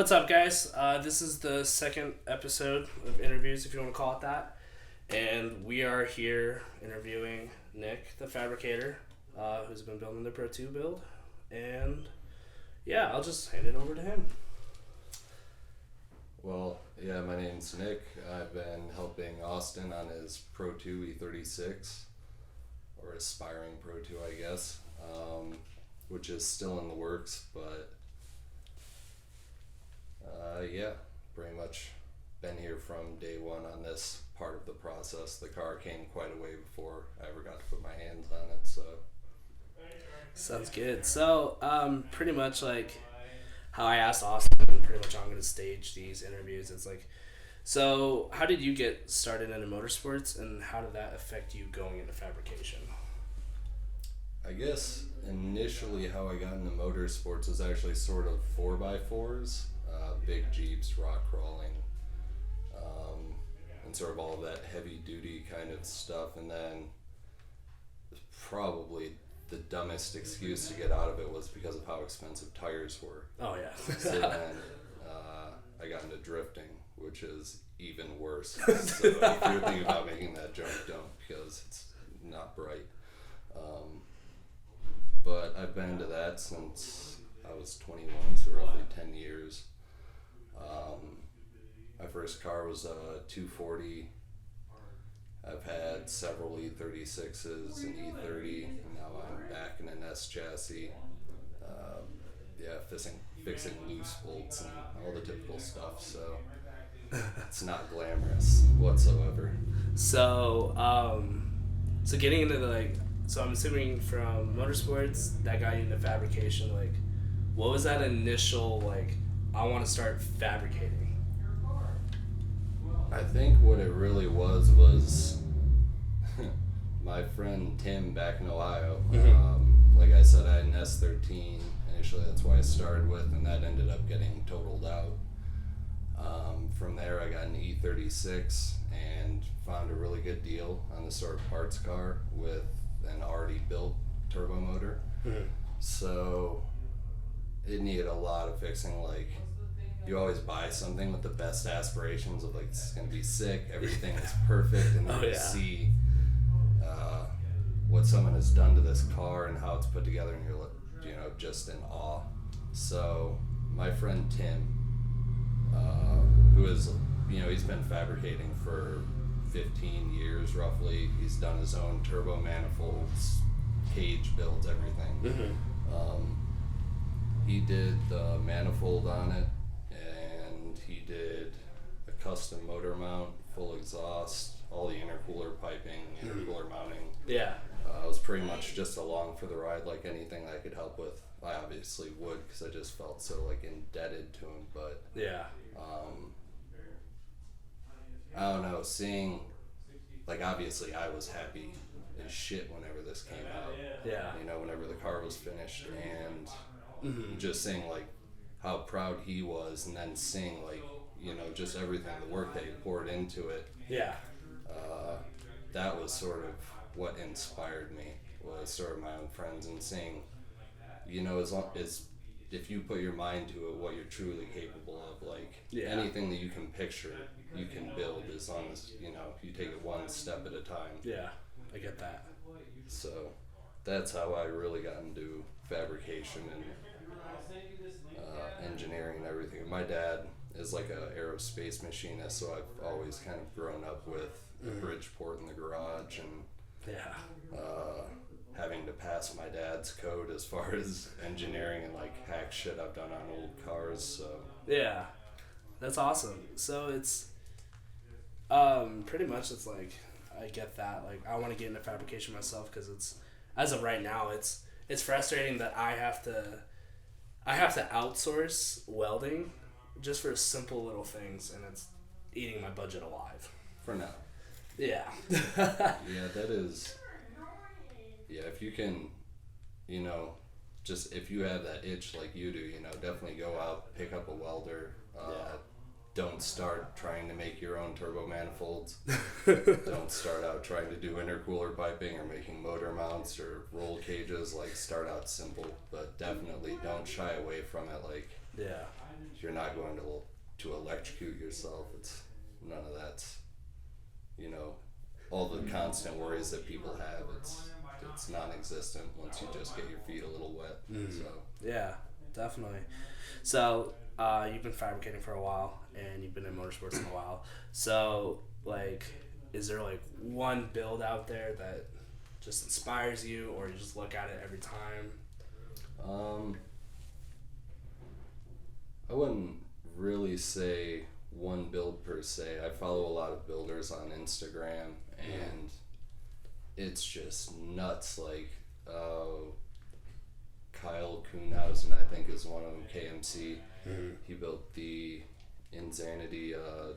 What's up, guys? This is the second episode of interviews, if you want to call it that. And we are here interviewing Nick, the Fabricator, who's been building the Pro 2 build. And yeah, I'll just hand it over to him. Well, yeah, my name's Nick. I've been helping Austin on his Pro 2 E36, or aspiring Pro 2, I guess, which is still in the works, but yeah, pretty much been here from day one on this part of the process. The car came quite a way before I ever got to put my hands on it, so. Sounds good. So, pretty much like how I asked Austin, pretty much I'm going to stage these interviews. It's like, so how did you get started into motorsports, and how did that affect you going into fabrication? I guess initially how I got into motorsports was actually sort of 4x4s, big Jeeps, rock crawling, and sort of all of that heavy duty kind of stuff. And then probably the dumbest excuse to get out of it was because of how expensive tires were. Oh, yeah. So then I got into drifting, which is even worse. So if you're thinking about making that jump, don't, because it's not bright. But I've been into that since I was 21, so roughly 10 years. My first car was a 240. I've had several E36s, an E30, and now I'm back in an S chassis. Fixing loose bolts and all the typical stuff, so it's not glamorous whatsoever. So, so getting into so I'm assuming from motorsports that got you into fabrication, what was that initial, I want to start fabricating? I think what it really was my friend Tim back in Ohio. Mm-hmm. Like I said, I had an S13 initially. That's why I started with, and that ended up getting totaled out. From there, I got an E36 and found a really good deal on this sort of parts car with an already built turbo motor. Mm-hmm. So it needed a lot of fixing. You always buy something with the best aspirations of it's gonna be sick, everything is perfect, and then you see what someone has done to this car and how it's put together, and you're just in awe. So my friend Tim, who is he's been fabricating for 15 years roughly. He's done his own turbo manifolds, cage builds, everything. Mm-hmm. He did the manifold on it, and he did a custom motor mount, full exhaust, all the intercooler piping, intercooler mounting. Yeah. I was pretty much just along for the ride, anything that I could help with. I obviously would, because I just felt so indebted to him, but yeah. I don't know, seeing, obviously I was happy as shit whenever this came out. Yeah. Whenever the car was finished, and Mm-hmm. just seeing, how proud he was, and then seeing, just everything, the work that he poured into it. Yeah. That was sort of what inspired me, was sort of my own friends, and seeing, if you put your mind to it, what you're truly capable of, anything that you can picture, you can build, as long as, you take it one step at a time. Yeah, I get that. So that's how I really got into fabrication and engineering and everything. My dad is a aerospace machinist, so I've always kind of grown up with a Bridgeport in the garage, and having to pass my dad's code as far as engineering and hack shit I've done on old cars. So yeah, that's awesome. So it's pretty much it's I get that. I want to get into fabrication myself, because it's, as of right now, it's frustrating that I have to outsource welding just for simple little things, and it's eating my budget alive. For now. Yeah. Yeah, that is. Yeah, if you can, just if you have that itch like you do, definitely go out, pick up a welder. Don't start trying to make your own turbo manifolds. Don't start out trying to do intercooler piping or making motor mounts or roll cages. Start out simple, but definitely don't shy away from it. you're not going to electrocute yourself. It's none of that's, all the constant worries that people have. It's non-existent once you just get your feet a little wet. So yeah, definitely. So you've been fabricating for a while, and you've been in motorsports in a while. So like, is there like one build out there that just inspires you, or you just look at it every time? I wouldn't really say one build per se. I follow a lot of builders on Instagram, and it's just nuts. Like Kyle Kuhnhausen, I think, is one of them. KMC. He built the Insanity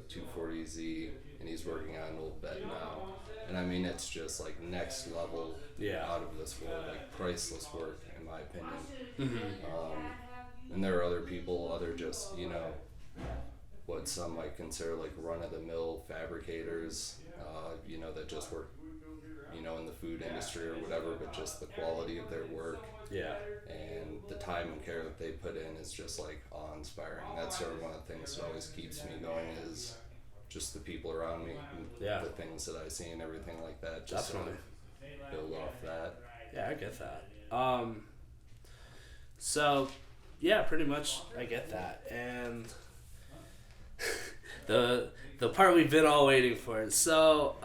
240Z, and he's working on an old bet now. And I mean, it's just like next level, out of this world, like priceless work, in my opinion. And there are other people, just, what some might consider like run-of-the-mill fabricators, that just work, in the food industry or whatever, but just the quality of their work. And the time and care that they put in is just like awe-inspiring. That's sort of one of the things that always keeps me going, is just the people around me, and the things that I see and everything like that. Just sort of build off that. Yeah, I get that. So, yeah, pretty much I get that. And the part we've been all waiting for. So,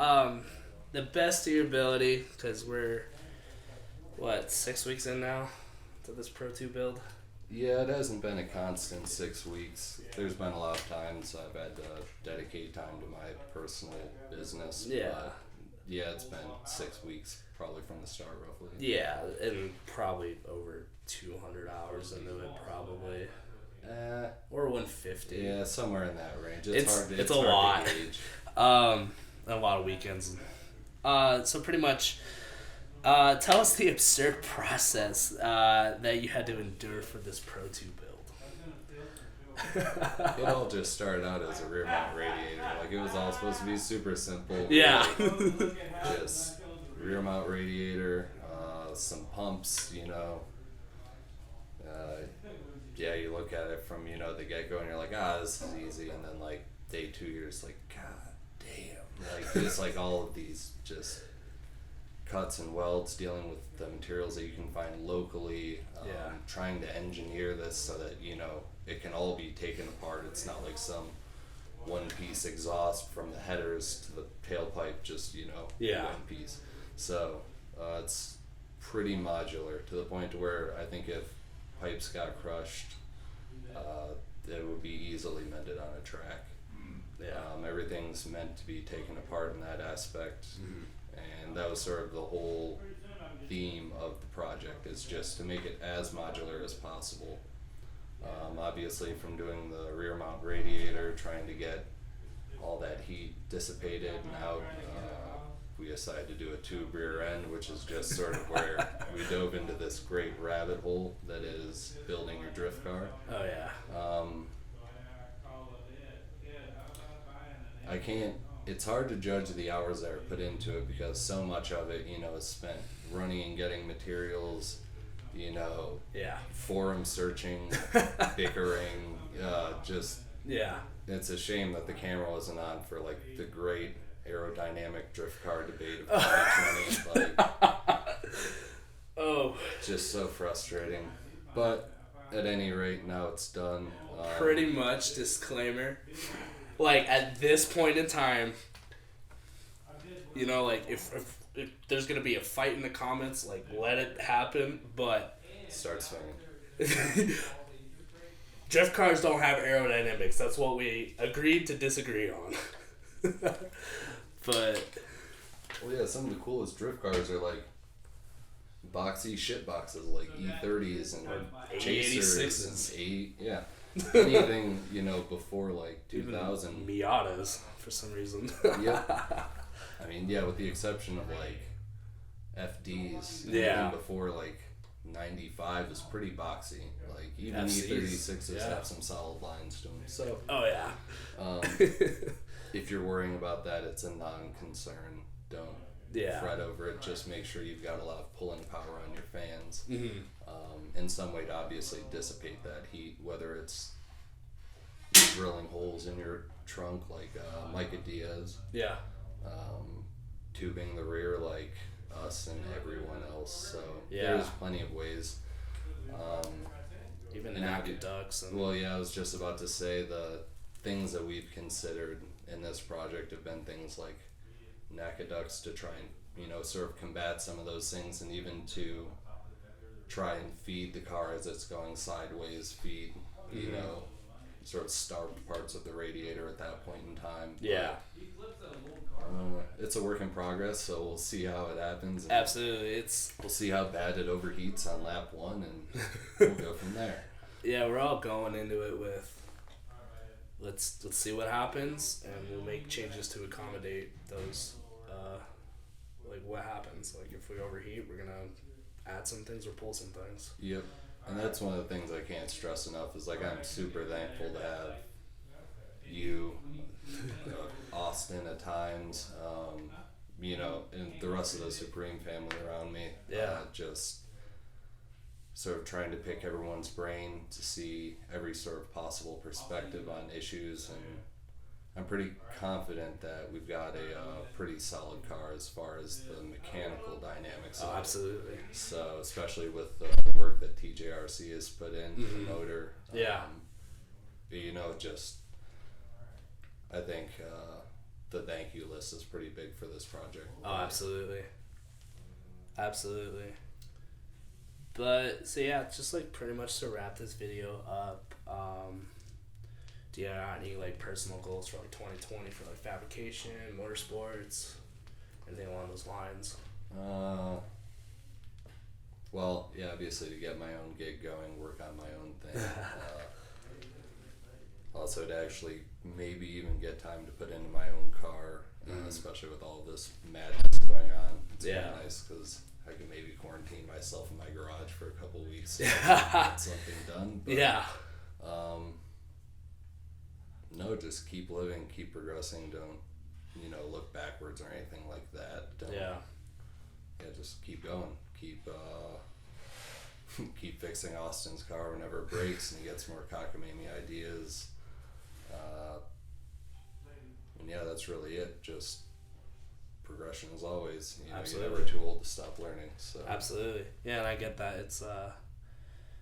the best of your ability, because we're, 6 weeks in now to this Pro 2 build? Yeah, it hasn't been a constant 6 weeks. There's been a lot of times I've had to dedicate time to my personal business. Yeah. But yeah, it's been 6 weeks, probably from the start, roughly. Yeah, and probably over 200 hours into it, probably. Or 150. Yeah, somewhere in that range. It's a hard lot. to gauge. A lot of weekends. So pretty much, tell us the absurd process that you had to endure for this Pro 2 build. It all just started out as a rear mount radiator. Like, it was all supposed to be super simple. Yeah. Just rear mount radiator, some pumps, yeah, you look at it from, the get-go and you're like, this is easy. And then, like, day 2, you're just like, God damn. Like, just like all of these just cuts and welds, dealing with the materials that you can find locally, trying to engineer this so that, it can all be taken apart. It's not like some one-piece exhaust from the headers to the tailpipe, just, one piece. So, it's pretty modular, to the point where I think if pipes got crushed, it would be easily mended on a track. Everything's meant to be taken apart in that aspect, and that was sort of the whole theme of the project, is just to make it as modular as possible. Obviously, from doing the rear mount radiator, trying to get all that heat dissipated and out, we decided to do a tube rear end, which is just sort of where we dove into this great rabbit hole that is building your drift car. Oh, yeah. It's hard to judge the hours that are put into it, because so much of it, is spent running and getting materials, forum searching, bickering, it's a shame that the camera wasn't on for, like, the great aerodynamic drift car debate of 2020. Just so frustrating. But at any rate, now it's done. Pretty much, disclaimer. Like, at this point in time, like, if there's gonna be a fight in the comments, like, let it happen, but start swinging. Drift cars don't have aerodynamics. That's what we agreed to disagree on. But some of the coolest drift cars are like boxy shit boxes, like E30s and Chasers and anything before like 2000. Even Miatas for some reason. I mean, with the exception of like FDs. Even before like 95 is pretty boxy. Like, even E36s have some solid lines to them. So. Oh yeah. If you're worrying about that, it's a non-concern. Don't fret over it. Just make sure you've got a lot of pulling power on your fans. In some way to obviously dissipate that heat, whether it's drilling holes in your trunk like Micah Diaz. Yeah. Tubing the rear like us and everyone else. So Yeah. there's plenty of ways. Even naked ducts. And well, yeah, I was just about to say the things that we've considered in this project have been things like naked ducts to try and, sort of combat some of those things, and even to try and feed the car as it's going sideways, sort of starved parts of the radiator at that point in time. Yeah. It's a work in progress, so we'll see how it happens. Absolutely. We'll see how bad it overheats on lap 1, and we'll go from there. Yeah, we're all going into it with let's see what happens, and we'll make changes to accommodate those. Like what happens? Like if we overheat, we're gonna add some things or pull some things. Yep, and that's one of the things I can't stress enough. Is like I'm super thankful to have you, Austin at times, and the rest of the Supreme family around me. Yeah. Just sort of trying to pick everyone's brain to see every sort of possible perspective on issues, and I'm pretty confident that we've got a pretty solid car as far as the mechanical dynamics of absolutely. it. So especially with the work that TJRC has put in the motor. Yeah. I think the thank you list is pretty big for this project. Oh, absolutely. Absolutely. But, so yeah, just like pretty much to wrap this video up, do you have any like personal goals for like 2020 for like fabrication, motorsports, anything along those lines? Well, yeah, obviously to get my own gig going, work on my own thing. Also to actually maybe even get time to put into my own car, especially with all this madness going on. It's really nice because I can maybe quarantine myself in my garage for a couple weeks and get something done. But, no, just keep living, keep progressing. Don't, look backwards or anything like that. Just keep going. Keep fixing Austin's car whenever it breaks and he gets more cockamamie ideas. And yeah, that's really it. Just progression as always. You're never too old to stop learning. So absolutely, yeah, and I get that. It's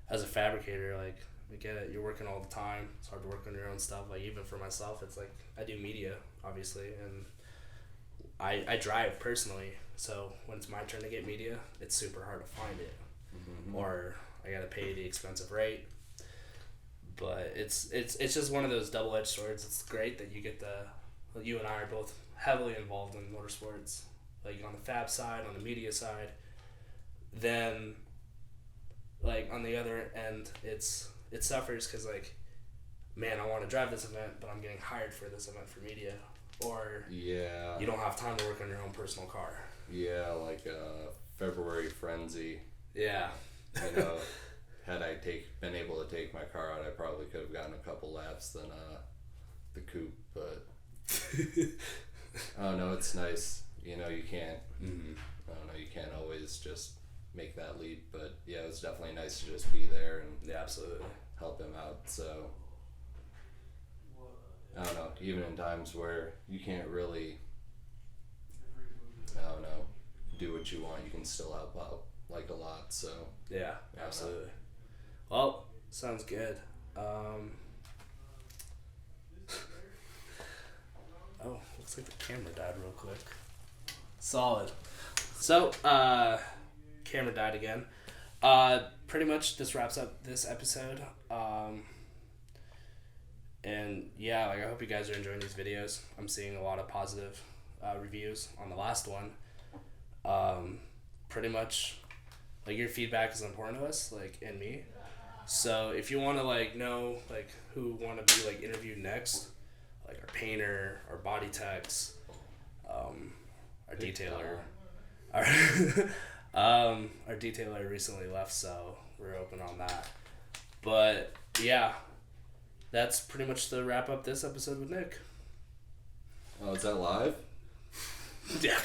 as a fabricator, like we get it. You're working all the time. It's hard to work on your own stuff. Like even for myself, it's like I do media, obviously, and I drive personally. So when it's my turn to get media, it's super hard to find it, or I gotta pay the expensive rate. But it's just one of those double-edged swords. It's great that you and I are both heavily involved in motorsports, like on the fab side, on the media side. Then, like on the other end, it suffers because like, man, I want to drive this event, but I'm getting hired for this event for media, or you don't have time to work on your own personal car. Yeah, like February frenzy. Yeah. Had I been able to take my car out, I probably could have gotten a couple laps than the coupe, but oh no, it's nice. You can't. I don't know. You can't always just make that leap, but yeah, it was definitely nice to just be there and absolutely help him out. So I don't know. Even in times where you can't really, do what you want, you can still help out like a lot. So yeah, absolutely. Well, sounds good. Looks like the camera died real quick. Solid. So, camera died again. Pretty much this wraps up this episode. And yeah, like I hope you guys are enjoying these videos. I'm seeing a lot of positive reviews on the last one. Pretty much, like your feedback is important to us, like and me. So if you want to like know like who want to be like interviewed next, like our painter, our body techs, our detailer, our detailer recently left, so we're open on that. But yeah, that's pretty much the wrap up this episode with Nick. Oh, is that live? Yeah.